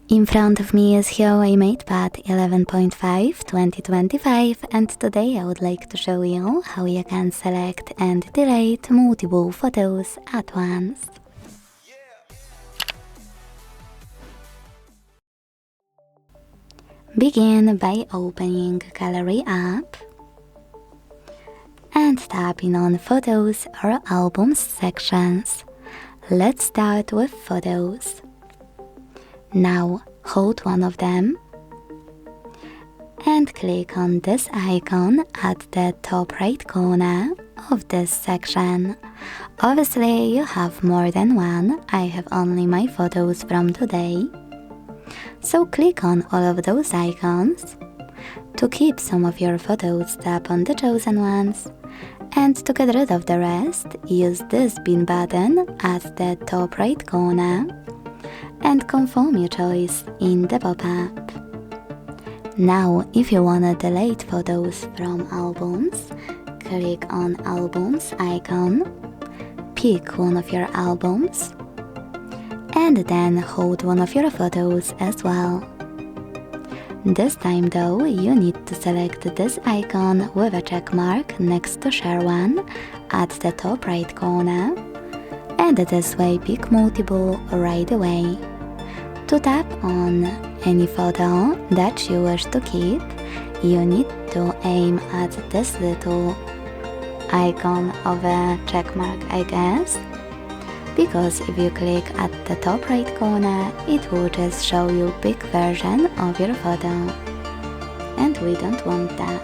In front of me is HUAWEI MatePad 11.5 2025, and today I would like to show you how you can select and delete multiple photos at once. Begin by opening Gallery app and tapping on Photos or Albums sections. Let's start with Photos. Now hold one of them and click on this icon at the top right corner of this section. Obviously you have more than one, I have only my photos from today. So click on all of those icons. To keep some of your photos, tap on the chosen ones, and to get rid of the rest, use this bin button at the top right corner and confirm your choice in the pop-up. Now, if you wanna delete photos from albums, click on Albums icon, pick one of your albums, and then hold one of your photos as well. This time though, you need to select this icon with a check mark next to Share One at the top right corner, and this way pick multiple right away. To tap on any photo that you wish to keep, you need to aim at this little icon of a check mark, I guess, because if you click at the top right corner, it will just show you big version of your photo, and we don't want that.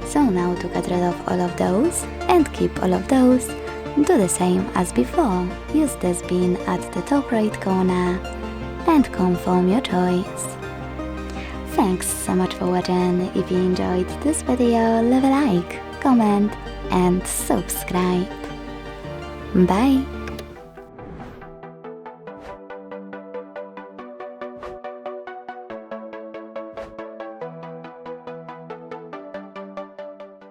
So now to get rid of all of those and keep all of those, do the same as before. Use this bin at the top right corner and confirm your choice. Thanks so much for watching. If you enjoyed this video, leave a like, comment and subscribe. Bye!